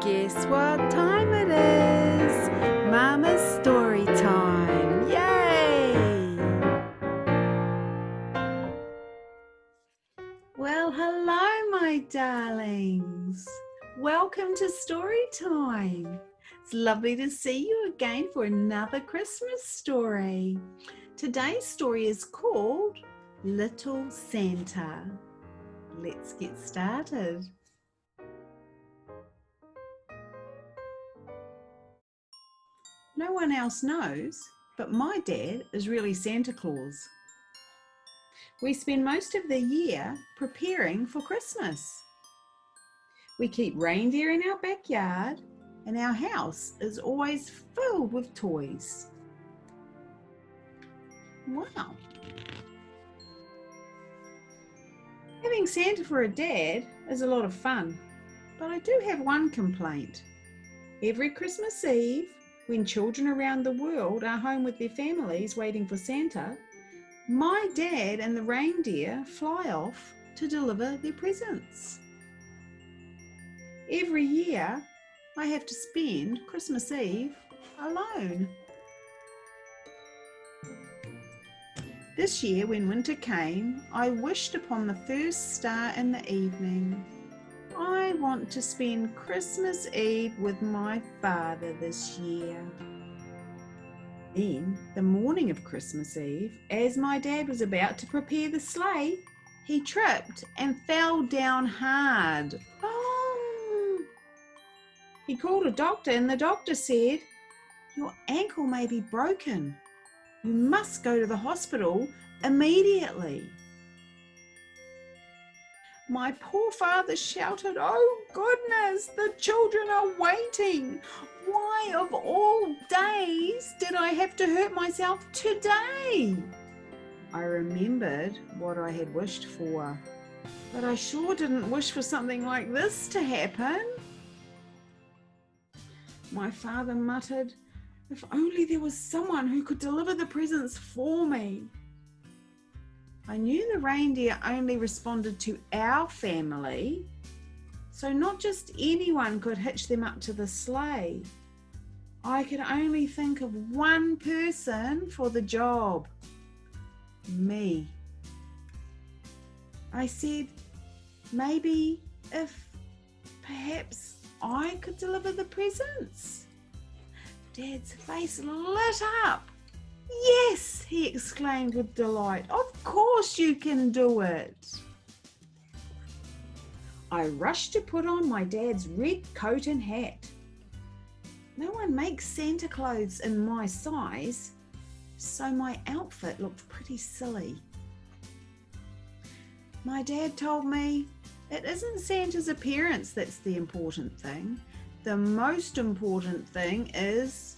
Guess what time it is? Mama's story time. Yay! Well, hello, my darlings. Welcome to story time. It's lovely to see you again for another Christmas story. Today's story is called Little Santa. Let's get started. No one else knows, but my dad is really Santa Claus. We spend most of the year preparing for Christmas. We keep reindeer in our backyard, and our house is always filled with toys. Wow! Having Santa for a dad is a lot of fun, but I do have one complaint. Every Christmas Eve, when children around the world are home with their families waiting for Santa, my dad and the reindeer fly off to deliver their presents. Every year, I have to spend Christmas Eve alone. This year, when winter came, I wished upon the first star in the evening. I want to spend Christmas Eve with my father this year. Then, the morning of Christmas Eve, as my dad was about to prepare the sleigh, he tripped and fell down hard. Oh! He called a doctor, and the doctor said, "Your ankle may be broken. You must go to the hospital immediately." My poor father shouted, "Oh goodness, the children are waiting. Why of all days did I have to hurt myself today?" I remembered what I had wished for, but I sure didn't wish for something like this to happen. My father muttered, "If only there was someone who could deliver the presents for me." I knew the reindeer only responded to our family, so not just anyone could hitch them up to the sleigh. I could only think of one person for the job. Me. I said, maybe if perhaps I could deliver the presents. Dad's face lit up. "Yes," he exclaimed with delight. "Of course you can do it." I rushed to put on my dad's red coat and hat. No one makes Santa clothes in my size, so my outfit looked pretty silly. My dad told me, "It isn't Santa's appearance that's the important thing. The most important thing is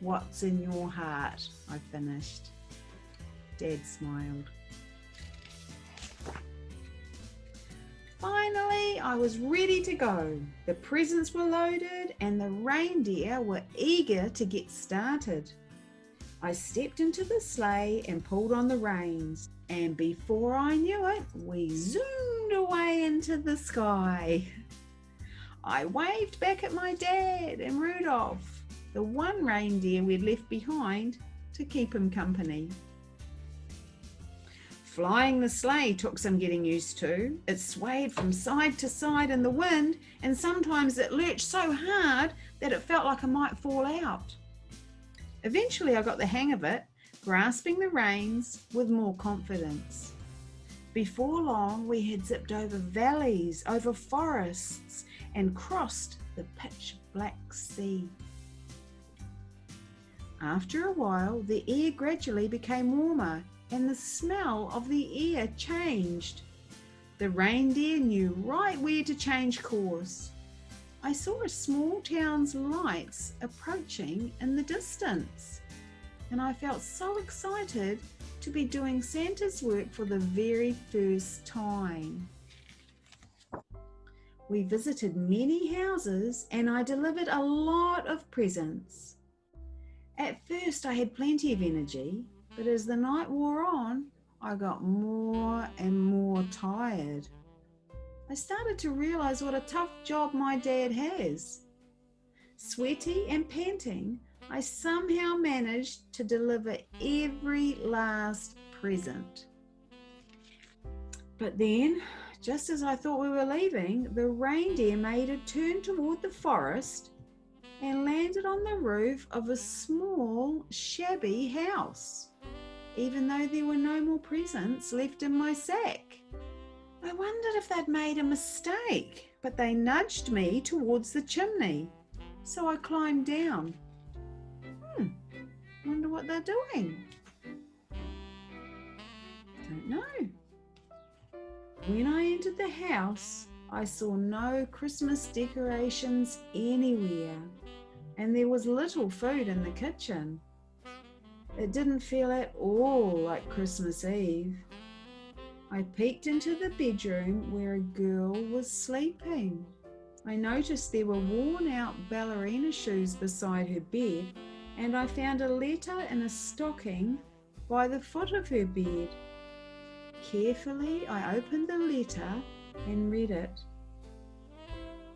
what's in your heart," I finished. Dad smiled. Finally, I was ready to go. The presents were loaded and the reindeer were eager to get started. I stepped into the sleigh and pulled on the reins, and before I knew it, we zoomed away into the sky. I waved back at my dad and Rudolph, the one reindeer we'd left behind to keep him company. Flying the sleigh took some getting used to. It swayed from side to side in the wind, and sometimes it lurched so hard that it felt like I might fall out. Eventually I got the hang of it, grasping the reins with more confidence. Before long, we had zipped over valleys, over forests, and crossed the pitch black sea. After a while, the air gradually became warmer and the smell of the air changed. The reindeer knew right where to change course. I saw a small town's lights approaching in the distance, and I felt so excited to be doing Santa's work for the very first time. We visited many houses and I delivered a lot of presents. At first I had plenty of energy, but as the night wore on, I got more and more tired. I started to realize what a tough job my dad has. Sweaty and panting, I somehow managed to deliver every last present. But then, just as I thought we were leaving, the reindeer made a turn toward the forest and landed on the roof of a small, shabby house, even though there were no more presents left in my sack. I wondered if they'd made a mistake, but they nudged me towards the chimney, so I climbed down. Wonder what they're doing. Don't know. When I entered the house, I saw no Christmas decorations anywhere, and there was little food in the kitchen. It didn't feel at all like Christmas Eve. I peeked into the bedroom where a girl was sleeping. I noticed there were worn-out ballerina shoes beside her bed, and I found a letter in a stocking by the foot of her bed. Carefully, I opened the letter and read it.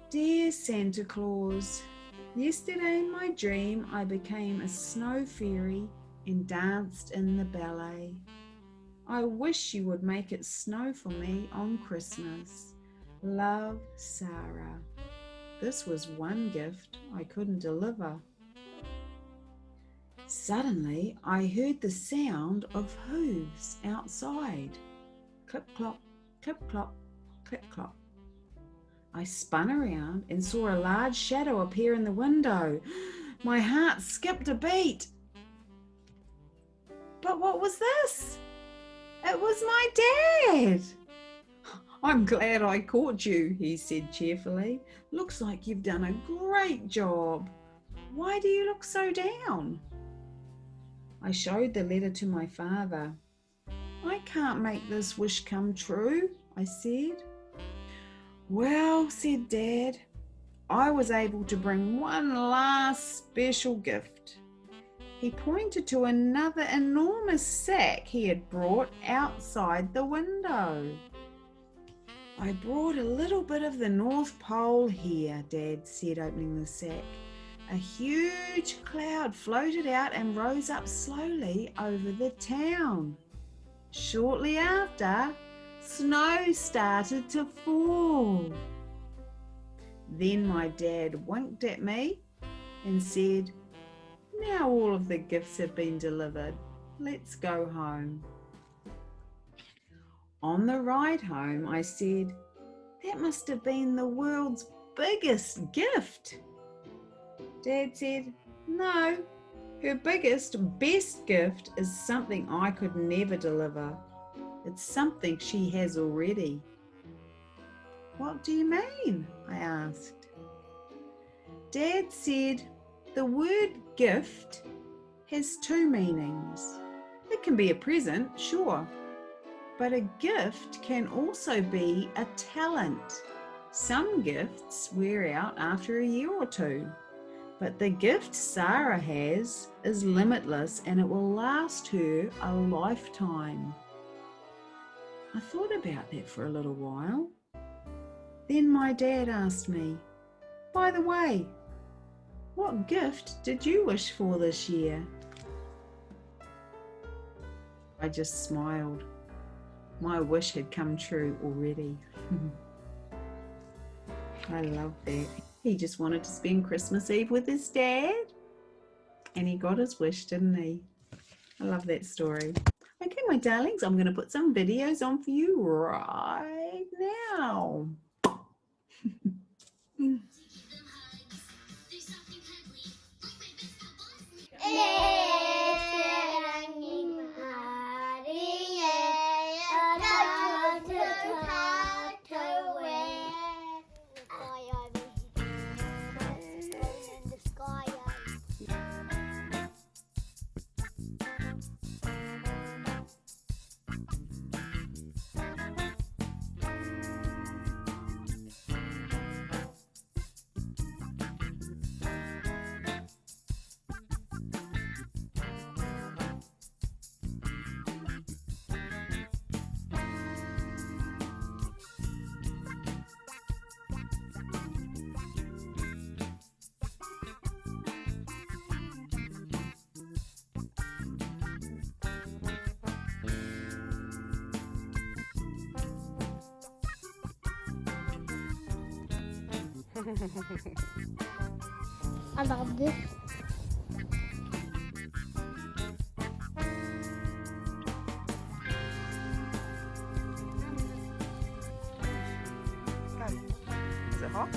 Dear Santa Claus, yesterday in my dream I became a snow fairy and danced in the ballet. I wish you would make it snow for me on Christmas. Love, Sarah. This was one gift I couldn't deliver. Suddenly, I heard the sound of hooves outside. Clip-clop, clip-clop, clip-clop. I spun around and saw a large shadow appear in the window. My heart skipped a beat. But what was this? It was my dad. I'm glad I caught you, he said cheerfully. Looks like you've done a great job. Why do you look so down? I showed the letter to my father. I can't make this wish come true, I said. Well, said Dad, I was able to bring one last special gift. He pointed to another enormous sack he had brought outside the window. I brought a little bit of the North Pole here, Dad said, opening the sack. A huge cloud floated out and rose up slowly over the town. Shortly after, snow started to fall. Then my dad winked at me and said, Now all of the gifts have been delivered. Let's go home. On the ride home, I said, That must have been the world's biggest gift. Dad said, No, her biggest, best gift is something I could never deliver. It's something she has already. What do you mean? I asked. Dad said, the word gift has two meanings. It can be a present, sure, but a gift can also be a talent. Some gifts wear out after a year or two, but the gift Sarah has is limitless and it will last her a lifetime. I thought about that for a little while. Then my dad asked me, By the way, what gift did you wish for this year? I just smiled. My wish had come true already. I love that. He just wanted to spend Christmas Eve with his dad, and he got his wish, didn't he? I love that story. Okay, my darlings, I'm going to put some videos on for you right now. I love this. Go. Is it hot?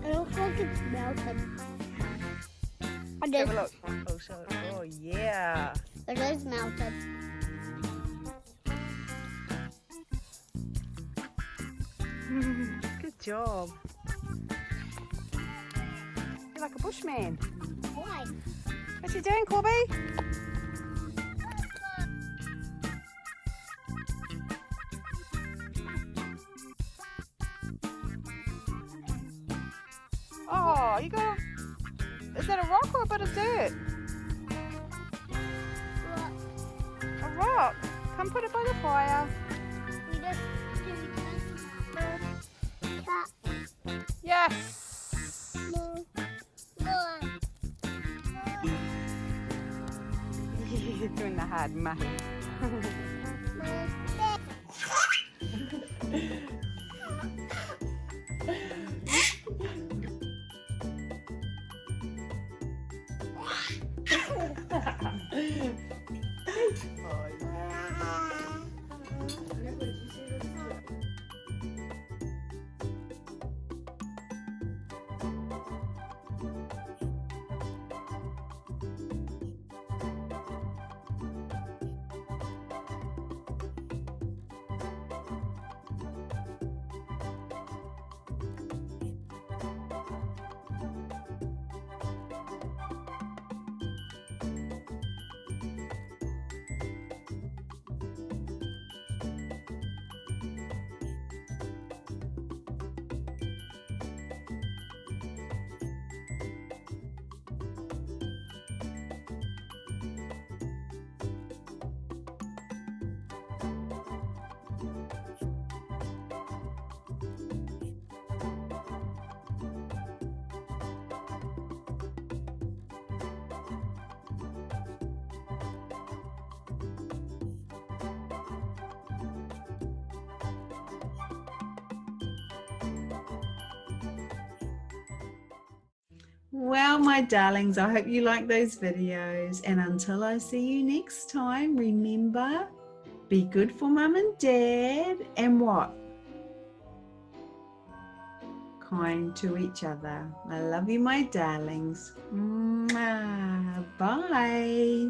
It looks like it's melted. Have a look. Oh, show it. Oh, yeah. It is melted. Good job. You're like a bushman. Why? What's he doing, Corby? Oh, you got a... Is that a rock or a bit of dirt? A rock. Come put it by the fire. We just do cat. Yes. You're doing the hard mahi. Well, my darlings, I hope you like those videos. And until I see you next time, remember, be good for mum and dad, and what? Kind to each other. I love you, my darlings. Mwah. Bye.